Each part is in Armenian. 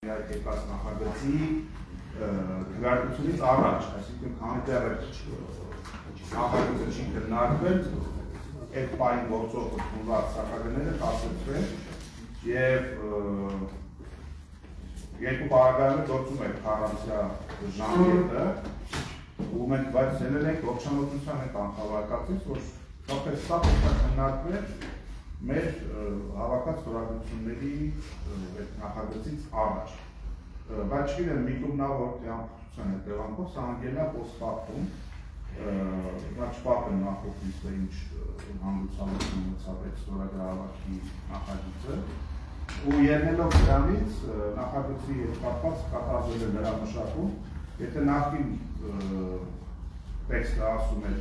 եկած նախագծի քննարկությունից առաջ, այսինքն քանի դեռ նախագծը չի քննարկվել, այդ պայն գործող ընդունված սահմանները կասեցվեն եւ երկու պարագայում գործում է քառանցյա ժամկետը, ու մենք բայց ցելել ենք ողջամտության այդ անխավարկածից, որ շփոթ սա քննարկվել մեր հավաքած ստորագրությունների այդ նախագծից առաջ։ Բայց չգիտեմ, միտումնավոր տեամփության հետևանքով սա անգել է պոստֆակտում, դա չպատն նախորդիցը ինչ հանդուցալություն մցավ այդ ստորագրահավաքի նախագիծը, ու ելնելով դրանից նախագծի հետ կապված կատարվել է վերամշակում, եթե նախքին տեքստը ասում էր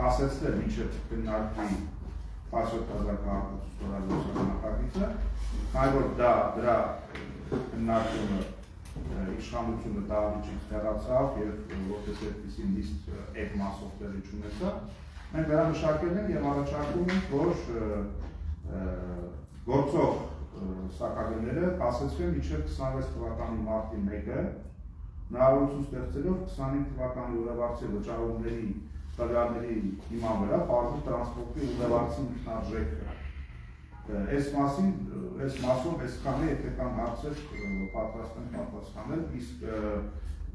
կասեցնել մինչև քննարկվի 10,000 քաղաքացիական նախագիծը, քանի որ դրա քննարկումը իշխանությունը դահլիճից հեռացավ եւ որպես այդպիսի նիստ այդ մասով տեղի չունեցավ, մենք վերամշակել ենք եւ առաջարկում ենք, որ գործող սահմանները կասեցվեն մինչև 26 թվականի մարտի 1-ը, հնարավորություն ստեղծելով 25 թվականի ուղևորցի վճարումների տվյալների հիման վրա բարձր տրանսպորտի ուղևորցի ինքնարժեքը։ Այս մասով այսքան է, եթե կան հարցեր պատրաստ ենք պատասխանել, իսկ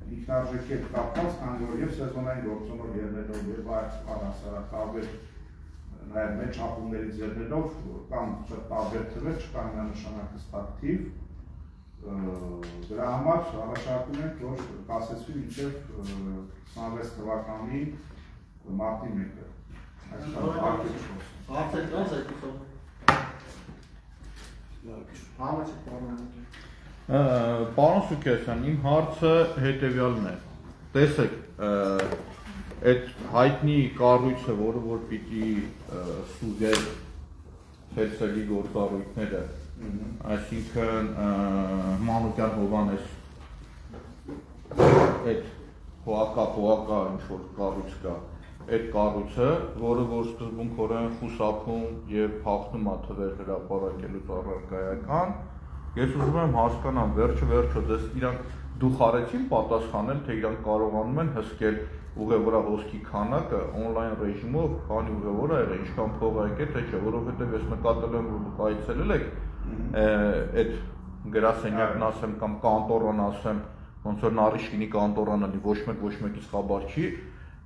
ինքնարժեքի հետ կապված, քանի որ եւ սեզոնային գործոնով ելնելով եւ առհասարակ տարբեր նաեւ մեծ չափումներից ելնելով կան շատ տարբեր թվեր, չկան միանշանակ հստակ թիվ, դրա համար առաջարկում ենք, որ կասեցվի մինչև 26 թվականի մարտի 1-ը։ Պարոն Սուքիասյան, իմ հարցը հետևյալն է, տեսեք, այդ հայտնի կառույցը, որը որ պիտի ստուգեր Հերցելի գործառույթները, այսինքն Մանուկյան Հովհաննես այդ հոակա ինչ-որ կառույց կա, այդ կառույցը, որը որ սկզբունքորեն խուսափում եւ փախնում է թվեր հրապարակելուց առարկայական, ես ուզում եմ հասկանամ վերջը դες իրանք դուք արեցին պատասխանել, թե իրանք կարողանում են հսկել ուղևորահոսքի քանակը on-line ռեժիմով, քանի ուղևոր ա եղել, ինչքան փող ա եկել, թե չէ, որովհետեւ ես նկատել եմ, որ դուք այցելել եք այդ գրասենյակն ասեմ կամ կանտորան ասեմ, ոնց որ Նարիշկինի կանտորան ալի ոչ մեկից խաբար չի։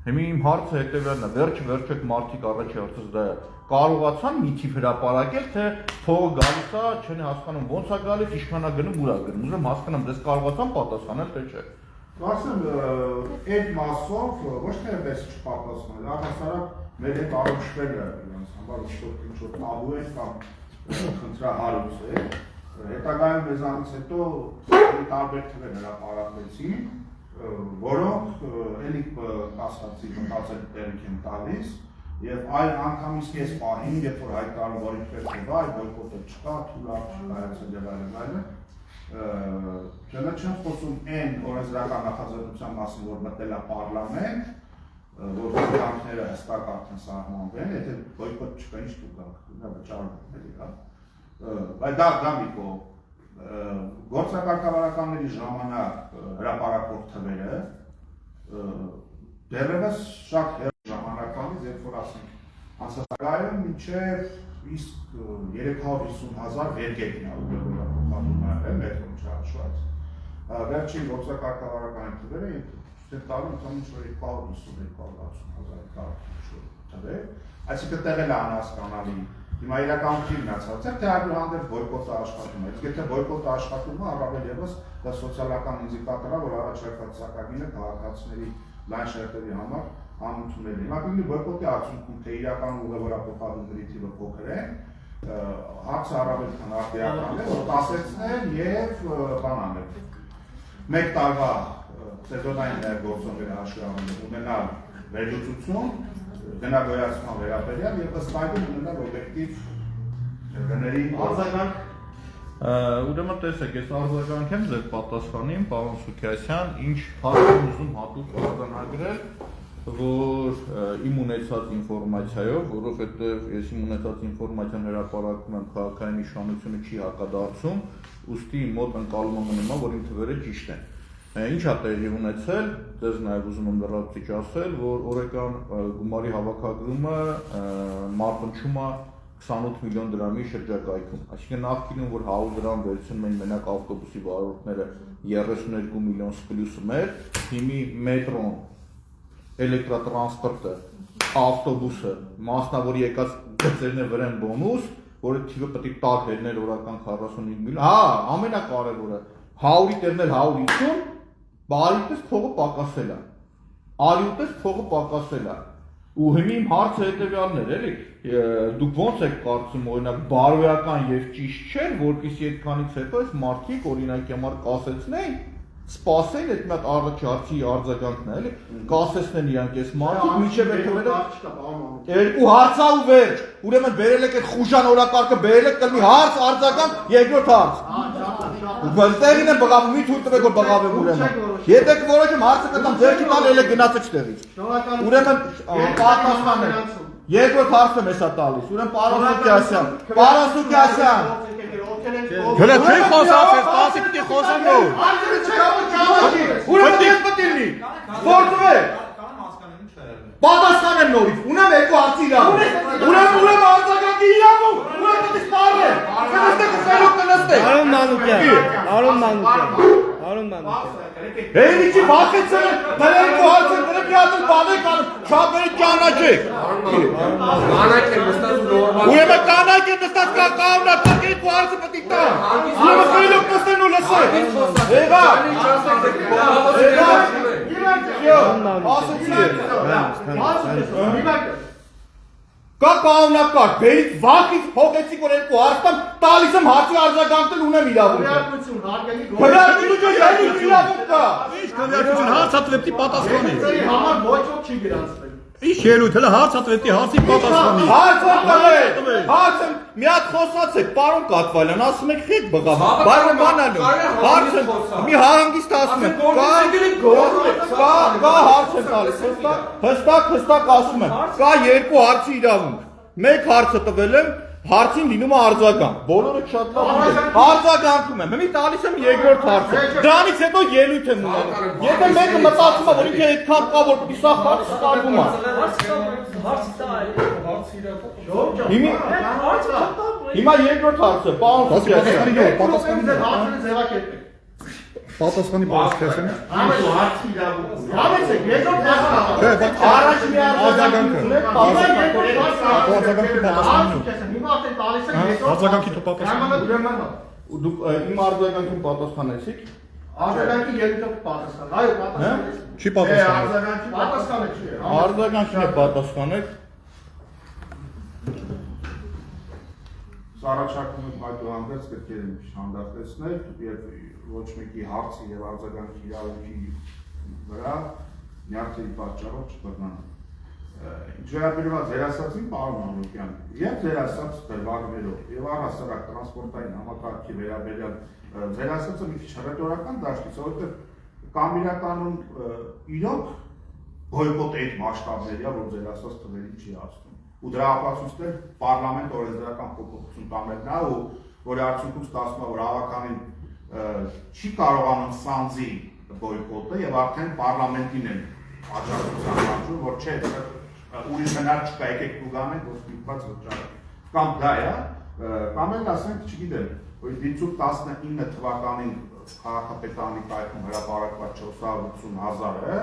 Հիմա իմ հարցը հետևյալն է, վերջը մարդիկ առաջի հարցս դա է, կարողացան մի թիվ հրապարակել, թե փողը գալիս է, չեն հասկանում ոնց է գալիս, ինչքան է գնում, ուր է գնում, ուզում հասկանամ, դες կարողացան պատասխանել, թե չէ։ Կարծեմ, այդ մասով ոչ թե պես չպատասխանել, առհասարակ մեր հետ առնչվել է իրանց համար ինչ-որ տաբու է կամ խնդրահարույց է, հետագայում մեզանից հետո տարբեր թվեր հրապարակվեցին, որոնք էլի կասկածի մտածել տեղիք են տալիս եւ այլ անգամից ես պահին, երբ որ հայտարարվի պետք է այ բոյկոտը չկա, թույլատ չկայացել եւ այլն, չեմ խոսում այն օրենսդրական նախաձեռնության մասին, որ մտել է պարլամենտ, որ կյանքները հստակ արդեն սահմանվեն, եթե բոյկոտ չկա, ինչ դուք դա վճարում էլի, հա։ Բայց դա մի կողմ գործակարգավարականների ժամանակ հրապարակող թվերը դեռևս շատ հեռու ժամանակվանից, երբ որ ասենք անցածագայում մինչև իսկ 350,000 վերգետնյա ուղևորափոխադրում է եղել մետրոն չհաշված։ Վերջին գործակարգավարականի թվերը ստեղ տարում ինչ որ 250,000 թվեր, այսինքն տեղել է անհասկանալի։ Հիմա իրականություն մնացած է, թե այդուհանդերձ բոյկոտը աշխատում է, իսկ եթե բոյկոտը աշխատում է, առավել ևս դա սոցիալական ինդիկատոր է, որ առաջարկած սակագինը քաղաքացիների լայն շերտերի համար անընդունել է։ Հիմա կլինի բոյկոտի արդյունքում, թե իրական ուղևորափոխադրումների թիվը փոքր է, հարցը առավել քան արդիական է, որ կասեցնել եւ բան անել։ Մեկ տարվա սեզոնային գործողությունների հաշվի առնելով ունենալ վերլուծություն, գնագոյացման վերաբերյալ եւ ըստ այդմ ունենալ օբյեկտիվ գների արձագանք։ Ուրեմն տեսեք, ես արձագանք եմ ձեր պատասխանին, պարոն Սուքիասյան, ինչ հարց եմ ուզում հատուկ արձանագրել, որ իմ ունեցած ինֆորմացիայով, որովհետև ես իմ ունեցած ինֆորմացիան հրապարակում եմ քաղաքային իշխանությունը չի հակադարձում, ուստի իմ մոտ ընկալումը մնում է, որ իմ թվերը ճիշտ են։ Ինչ է տեղի ունեցել, դες նաև ուզում եմ լրացուցիչ ասել, որ օրական գումարի հավաքագրումը մարտնչում է 28 միլիոն դրամի շրջակայքում։ Այսինքն նախկինում որ 100 դրամ վերցնում էին մենակ ավտոբուսի վարորդները 32 միլիոն սպլյուսում էր, հիմի մետրոն, էլեկտրատրանսպորտը, ավտոբուսը, մասնավոր եկած գծերն վրա են բոնուս, որը թիվը պետք է տար հերներ օրական 45 միլիոն։ Հա, ամենակարևորը 100-ի տերնել 150, բարիտես փողը պակասել է։ Արյուտես փողը պակասել է։ Ու հիմա իմ հարցը հետևյալն էր, էլի, դուք ո՞նց եք կարծում, օրինակ, բարոյական եւ ճիշտ չէ, որպեսզի այդքանից հետո այս մարդիկ օրինակի համար կասեցնեին, սպասեն այդ մի հատ առաջի հարցի արձագանքն է, էլի, կասեցնեն իրանք այս մարդիկ, մինչև այդ թվերը երկու հարցա ու վերջ։ Ուրեմն բերել եք այդ խուժան օրակարգը, բերել եք կլինի հարց, արձագանք, երկրորդ հարց։ Գլտերին եմ բղավում, մի թույլ տվեք որ բղավեմ ուրեմն։ Եթե կորոշեմ հարցը կտամ ձերքի տալ էլ է գնացը չտեղից։ Ուրեմն պատասխան է։ Երկրորդ հարցը մեզ է տալիս։ Ուրեմն պարոն Սուկյասյան, պարոն Սուկյասյան։ Գլա չի խոսափես, տասի պիտի խոսեմ նոր։ Ուրեմն ես պետք է լինի։ Գործում է։ Պատասխան եմ նորից։ Ունեմ երկու հարցի իրավունք։ Ուրեմն արձագանքի իրավունք։ Ուրեմն պետք է սպառել։ Կնստեք ու խելոք կնստեք։ Արոն Մանուկյան։ Հերիչի վախեցել են, դրեք ու հարցեն, դրեք մի հատ էլ բանեք անում, շապերից ճանաչեք։ Կանայք են նստած ու նորմալ։ Ուրեմն կանայք են նստած կաղնակ, երկու հարցը պետք է տան։ Ուրեմն խելոք նստեն ու լսեք։ Եղա։ Կա կանոնակարգ, բերից վախից հոգեցիք որ երկու հարցամ, տալիս եմ հարցի արձագանքել ունեմ իրավունքը։ Քվեարկություն իրավունք կա։ Ինչ քվեարկություն հարց հատվեպտի պատասխանի։ Համար ոչ ոք չի գրանցվել։ Ինչ ելույթ, հələ հարց հատվեպտի հարցի պատասխանի։ Հարց տվել։ Հարցը մի հատ խոսացեք, պարոն Կատվալյան, ասում եք խիտ բղավ։ Բարոն Մանալյան, հարցը մի հանգիստ ասում եք։ Կա հարց եմ տալիս, հստակ ասում եմ։ Կա երկու հարցի իրավունք։ Մեկ հարցը տվել եմ, հարցին լինում է արձագանք։ Բոլորը շատ լավ արձագանքում եմ։ Հիմա տալիս եմ երկրորդ հարցը։ Դրանից հետո ելույթ եմ ունենում։ Եթե մեկը մտածում է, որ ինքը այդքան կա, որ պիսա հարցը ստալվում է։ Հիմա երկրորդ հարցը, պարոն Սուկյասյան։ Պատասխանի պատասխանի Հարցի իրավունք։ Համեցեք, երկրորդ հարցը։ Առաջ մի արձագանք ունեք, Հիմա արդեն տալիս են երկրորդ Արձագանքի դու պատասխան։ Դուք իմ արձագանքին պատասխանեցիք։ Արձագանքի երկրորդ պատասխան։ Այո, պատասխանեցի։ Չի պատասխան։ Պատասխանեցի։ Արձագանքին է պատասխանեք։ Առաջարկում եմ այդուհանդերձ պետք է հանդարտեցնել եւ ոչ մեկի հարցի եւ արձագանքի իրավունքի վրա նյարդերի պատճառով չբռնանալ։ Ինչ վերաբերում է ձեր ասացին պարոն Մանուկյան, եւ ձեր ասած դրվագներով եւ առհասարակ տրանսպորտային համակարգի վերաբերյալ ձեր ասածը մի քիչ հռետորական դաշտից, որովհետեւ կամ իրականում իրոք բոյկոտ այդ մասշտաբների է, որ ձեր ասած թվերին չի ասում։ Ու դրա ապացույցներ պարլամենտ օրենսդրական փոփոխություն կամերն է ու որի արդյունքում ստացվում է որ հավաքանին չի կարողանում սանձի բոյկոտը եւ արդեն պարլամենտին են աջակցության հարցում որ չէ ուրիշ մնար չկա եկեք կուգանենք որ ստիպված վճարը կամ դա է կամ էլ ասենք չգիտեմ որ 2019 թվականին քաղաքապետարանի կայքում հրապարակված 480,000-ը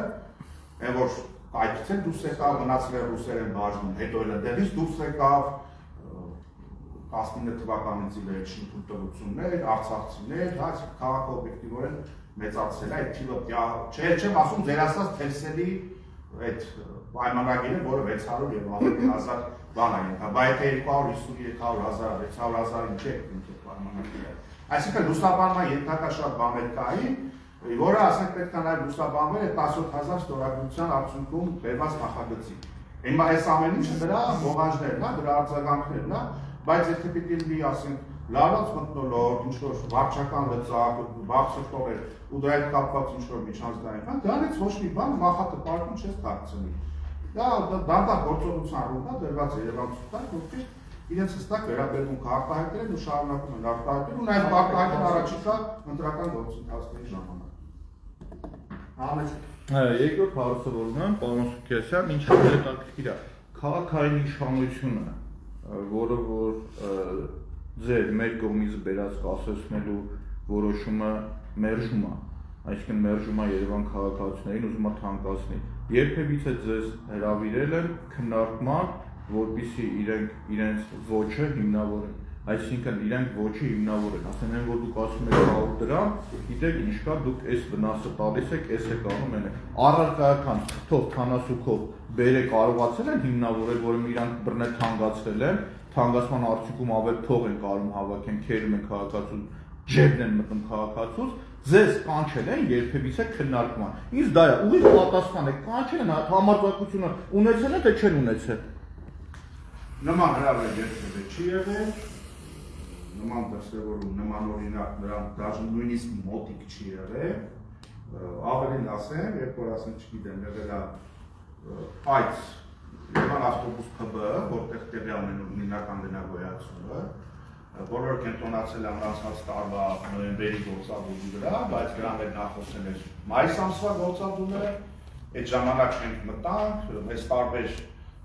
այն որ Այդքան դուրս եկավ մնացել է ռուսերեն բաժնում, հետո էլ դեպից դուրս եկավ 19 թվականից ի վեր շնորհտվություններ, արցախցիներ, դա քաղաք-օբյեկտիվորեն մեծացել է, այդ թիվը չեմ ասում ձեր ասած թերսելի այդ պայմանագիրը, որը 600 եւ ավելի հազար բան է, բայց եթե 250-300,000, 600,000 ինչ է այդ պայմանագիրը։ Այսինքն լուսաբանման ենթակա շատ բաներ կային, որը ասենք պետք է նաև լուսաբանվել է 17,000 ստորագրության արդյունքում բերված նախագծի։ Հիմա այս ամեն ինչը դրա ողանջներն է, դրա արձագանքներն է, բայց եթե պիտի լինի ասենք լարված մթնոլորտ, ինչ-որ վարչական լծակ, բարձրտորեր ու դրա հետ կապված ինչ-որ միջանցքային բան, դրանից ոչ մի բան նախատպարկում չես դարձնի։ Դա դանդաղ գործողության ռուլն է դրված երևանցուտան, որտեղ իրենց հստակ վերաբերվում արտահայտել են ու շարունակում են արտահայտել ու նաև արտահայտել առաջիկա ընտրական գործընթացների ժամանակ։ Երկրորդ հարցը որն է, պարոն Սուքեսյան, ինչ հետաքրքիր է, քաղաքային իշխանությունը, որը որ ձեր մեր կողմից բերած կասեցնելու որոշումը մերժում է, այսինքն մերժում է Երևան քաղաքացիներին, ուզում է թանկացնի։ Երբևիցե ձեզ հրավիրել են քննարկման, որպեսզի իրենց ոչը հիմնավորեն, այսինքն իրենք ոչը հիմնավորեն, ասեն են, որ դուք ասում եք 100 դրամ, գիտեք ինչ կա, դուք այս վնասը տալիս եք, այս եք անում են։ Առարկայական թղթով, քանասուքով բերե կարողացել են հիմնավորել, որ իրանք բռնել թանկացրել են, թանկացման արդյունքում ավել փող են կարում հավաքեն, քերում են քաղաքացու, ջեբն են մտնում քաղաքացուց, ձեզ կանչել են երբևիցե քննարկման։ Ինչ դա է, ուղիղ պատասխան եք, կանչել են համարձակությունը ունեցել է թե չեն ունեցել։ Նման հրավեր երբևէ չի եղել, նման դրսևորում, նման օրինակ նրան դաժան նույնիսկ մոտիկ չի եղել, ավելին ասեմ, երբ որ ասեմ չգիտեմ, եղել է այց Երևան ավտոբուս ՓԲ, որտեղ տեղի ունենում հիմնական գնագոյացումը, բոլորը կենտրոնացել են անցած տարվա նոյեմբերի գործադուլի վրա, բայց դրա մեջ նախորդել էր մայիս ամսվա գործադուլը, այդ ժամանակ մենք մտանք, մեզ տարբեր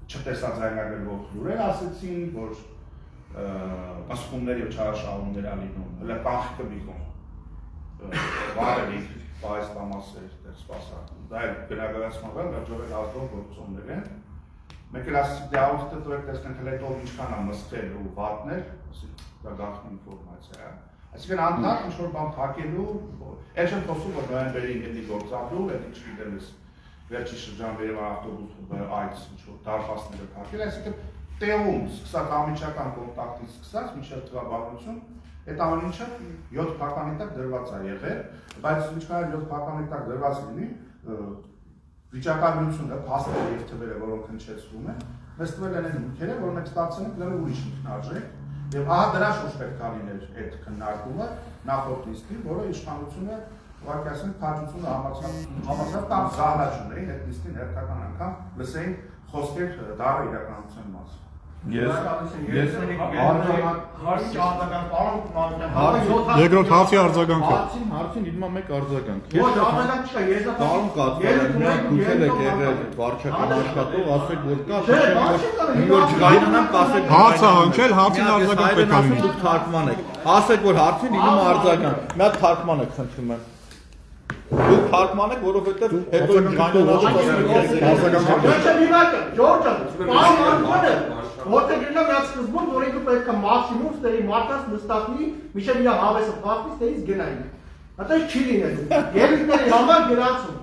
չտեսած այլնագրվող լուրեր ասեցին, որ ասկումների ու չարաշահումներ ալինում, հլը կանխիկը բիգում, վարելի, պայս տամասեր, դեր սպասակում, դա էլ գնագոյացման վրա լրջորել ազդող գործումներ են, մեկ էլ ասեցիք դե ավուստը տվեք տեսնենք հլը հետով ինչքան է մսկել ու վատներ, դա գաղթն ինվորմացիա է, այսինքն անդակ ինչ-որ բան թակելու, էլ չեմ խոսում, որ նոյեմբերին գետի գործադուլ, էլ ինչ գիտեմ ես վերջի շրջան Երևան ավտոբուս այց ինչ-որ դարպասները թակել, այսինքն տեղում սկսած ամիջական կոնտակտից սկսած մինչև թվաբանություն, այդ ամեն ինչը 7 թվականի տակ դրված է եղել, բայց ինչքան 7 թվականի տակ դրված լինի, վիճակագրությունը, փաստերը եւ թվերը, որոնք հնչեցվում են, մեզ տվել են հիմքերը, որ մենք ստացել ենք դեռ ուրիշ ինքնարժեք, եւ ահա դրա շուրջ պետք է լիներ այդ քննարկումը նախորդ նիստին, որը իշխանությունը ուղղակի ասենք քաջությունը համացավ կամ զահլաճունների այդ նիստին հերթական անգամ լսեին խոսքեր դառը իրականության մասին։ Երկրորդ հարցի արձագանքը։ Հարցին դիմա մեկ արձագանք։ Ոչ, արձագանք չկա, ես Պարոն Կաթվալյան, դուք եք եղել վարչական աշխատող, ասեք որ կա, որ ջղայնանամ կասեք։ Հարցը հնչել, հարցին արձագանք պետք է լինի։ Դուք թարգման եք։ Ասեք որ հարցին դիմա արձագանք։ Մի հատ թարգման եք խնդրում եմ։ Դուք թարգման եք, որովհետև հետո ջղայնանամ Որտեղ գնա միած սկզբում, որ ինքը պետք է մաքսիմում ստերի մարդաց նստակնի, միշտ իր հավեսը փախտի, ստերից գնային։ Այդպես չի լինելու։ Երիտների համար գնացում։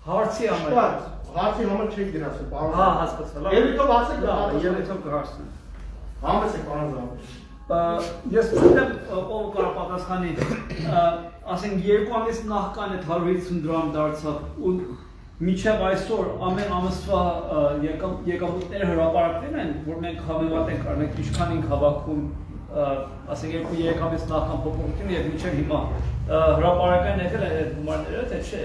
Հարցի համար։ Հարցի համար չի գնացում, պարոն։ Հա, հասկացա։ Երիտով ասեք, երիտով կհարցնեմ։ Համեցեք, պարոն Զավոտ։ Ես չգիտեմ ով կարող պատասխանի, ասենք 2 ամիս նախքան այդ 150 դրամ դարձավ ու մինչև այսօր ամեն ամսվա եկամուտները հրապարակվում են, որ մենք հավելված ենք արնենք ինչքան ենք հավաքում, ասենք 2-3 ամիս նախքան փոփոխություն եւ մինչև հիմա հրապարակային եկել են այդ գումարները, թե չէ։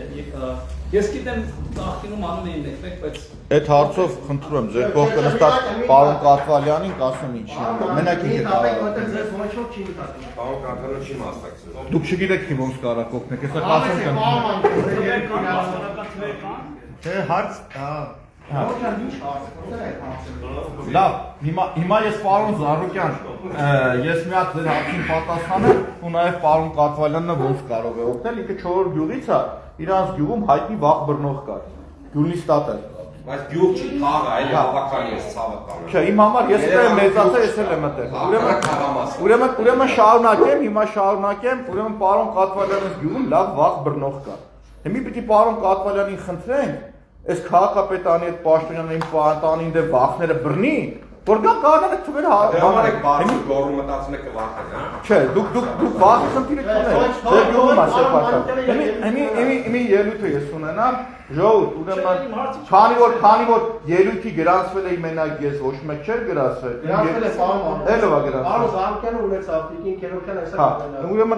Ես գիտեմ նախկինում անում էին մեկ, բայց այդ հարցով խնդրում եմ ձեր կողքը նստած պարոն Կաթվալյանին կասեմ ինչի։ Մենակ ինքը կարող է։ Ձեզ ոչ ոք չի մտածում։ Պարոն Կաթվալյանը չի մասնակցել։ Դուք չգիտեք թե ոնց կարող կօգնեք, հեսա կասեմ կան։ Թե հարց, Լավ, հիմա ես պարոն Զարուկյան, ես մի հատ ձեր հարցին պատասխանեմ ու նաև պարոն Կաթվալյանը ոնց կարող է օգնել, ինքը 4 գյուղից է, իրանց գյուղում հայտնի վաղ բռնող կար, Գյուլնիստատ է։ Բայց գյուղ չի, թաղ է, այլ հավաքական ես ցավը տանը։ Չէ, իմ համար ես այդտեղ մեծացա, ես էլ եմ այդտեղ։ Ուրեմն շարունակեմ, հիմա շարունակեմ, ուրեմն պարոն Կաթվալյանի գյուղում լավ վաղ բռնող կար։ Հիմա պիտի պարոն Կաթվալյանին խնդրենք, այս քաղաքապետանի այդ պաշտոնյանային պարտանին դե վախները բռնի, որ գա կանոնը թվեր Համարեք բարձր գորու մտածում եք կվարտեք, հա։ Չէ, դուք բացի խնդիրը չունեք։ Ձեր գյուղում է սեփական։ Իմի ելույթը ես ունենամ, ժողովուրդ, ուրեմն քանի որ ելույթի գրանցվել է մենակ ես ոչ մեկ չէր գրանցվել։ Գրանցվել է պարոն։ Էլովա գրանցվել։ Պարոն Զանգյանը ունեցավ Տիկին Քերոքյան այսօր։ Հա,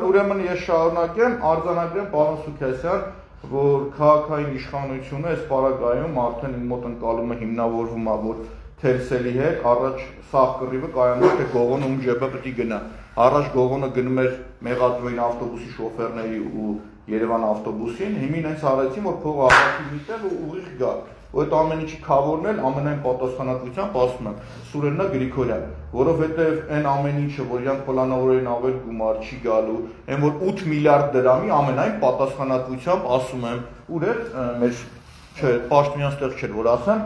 ուրեմն ես շարունակեմ, արձանագրեմ պարոն Սուքասյան, որ քաղաքային իշխանությունը այս պարագայում արդեն իմ մոտ ընկալումը հիմնավորվում է, որ թերսելի հետ առաջ սաղ կռիվը կայանում է, թե Գողոնը ում ջեբը պետք է գնա։ Առաջ Գողոնը գնում էր մեղադրվային ավտոբուսի շոֆերների ու Երևան ավտոբուսին, հիմին հենց արեցին, որ փողը ապացի միտեղ ու ուղիղ գա։ Ու այդ ամեն ինչի քավորն էլ ամենայն պատասխանատվությամբ ասում եմ Սուրեննա Գրիգորյան, որովհետև այն ամեն ինչը, որ իրանք պլանավորեն ավել գումար չի գալու, այն որ 8 միլիարդ դրամի ամենայն պատասխանատվությամբ ասում եմ, ուր է մեր չէ, պաշտոնյան ստեղ չէր, որ ասեմ,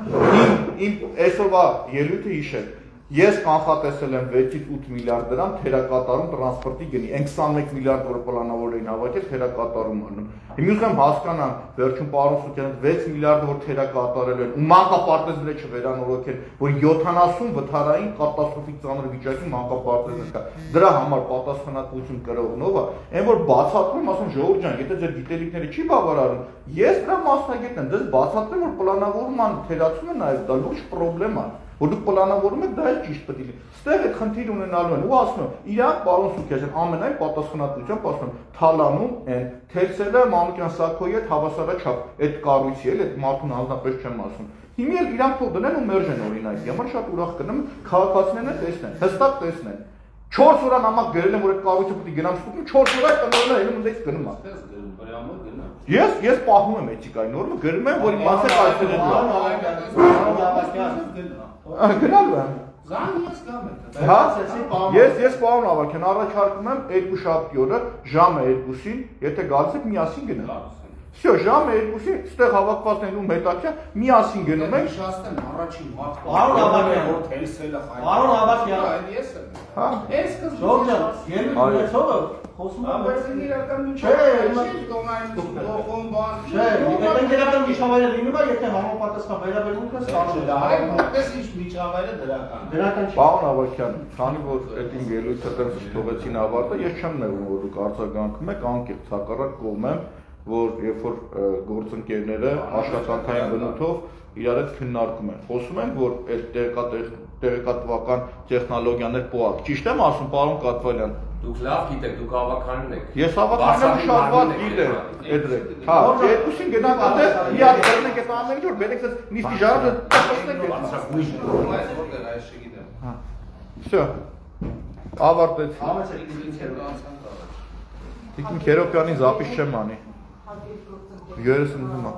իմ այսօրվա ելույթը հիշեք, ես կանխատեսել եմ 6-ից 8 միլիարդ դրամ թերակատարում տրանսպորտի գնի, այն 21 միլիարդ, որ պլանավոր էին հավաքել, թերակատարում անում։ Հիմա ուզում եմ հասկանամ, վերջում պարոն Սուքյանը 6 միլիարդը, որ թերակատարել են, ու մանկապարտեզները չվերանորոգել, որ 70 վթարային կատաստրոֆիկ ծանր վիճակի մանկապարտեզներ կա, դրա համար պատասխանատվություն կրողնով է, այն որ բացատրում, ասում ժողովուրդ ջան, եթե ձեր գիտելիքները չի բավարարում, ես դրա մասնագետն եմ, դες բացատրեմ, որ պլանավորման թերացումը նաև դա լուրջ պրոբլեմ է, որ դուք պլանավորում եք, դա էլ ճիշտ պետք է լինի։ Ստեղ այդ խնդիր ունենալու են, ու ասում եմ, իրանք պարոն Սուքասյան ամենայն պատասխանատվությամբ ասում եմ, թալանում են, թերսելը Մանուկյան Սաքոյի հետ հավասարաչափ այդ կառույցի էլ, այդ մարդուն անձնապես չեմ ասում։ Հիմա էլ իրանք թող դնեն ու մերժեն օրինակի, համար շատ ուրախ կնեմ, քաղաքացիներն տեսնեն, հստակ տեսնեն։ 4 օր նամակ գրել եմ, որ այդ կառույցը պետք է գնամ ստուգում, 4 օր այդ տնօրենը հելում դից գնում է։ Ես պահում եմ էթիկայի նորմը, գրում եմ, որ իմ մասը այդտեղ գնալու եմ։ Հա, ես պարոն Ավագյան առաջարկում եմ 2 շաբթի օրը ժամը 2-ին, եթե գալիս եք միասին գնալ։ Всё, ժամը 2-ին ստեղ հավաքված են ում հետաքրքիր, միասին գնում ենք։ Պարոն Ավագյան, Պարոն Ավագյան, Հա։ Ժողովուրդ ջան, ելույթ ունեցողը խոսում է Չէ, իրական միջավայրը լինում է, եթե համապատասխան վերաբերմունքը ստանում է։ Դրական չի։ Պարոն Ավագյան, քանի որ այդ իմ ելույթը դեռ թողեցին ավարտը, ես չեմ նեղում, որ դուք արձագանքում եք, անկեղծ հակառակ կողմ եմ, որ երբ որ գործընկերները աշխատանքային բնույթով իրար հետ քննարկում են։ Խոսում են, որ այդ տեղեկատվական տեխնոլոգիաներ փոխ։ Ճիշտ եմ ասում, պարոն Կատվալյան։ Դուք լավ գիտեք, դուք հավաքանն եք։ Ես հավաքանն շատ ված գիտեմ, այդրեք։ Հա, երկուսին գնանք այդտեղ, իհարկե դեռնենք այդ ամեն ինչ, որ բերեք այս նիստի ժամը տեսնենք այդ։ Հա։ Всё։ Ավարտեցի։ Տիկին Քերոքյանի զապիս չեմ անի։ Երես ընդդիմա։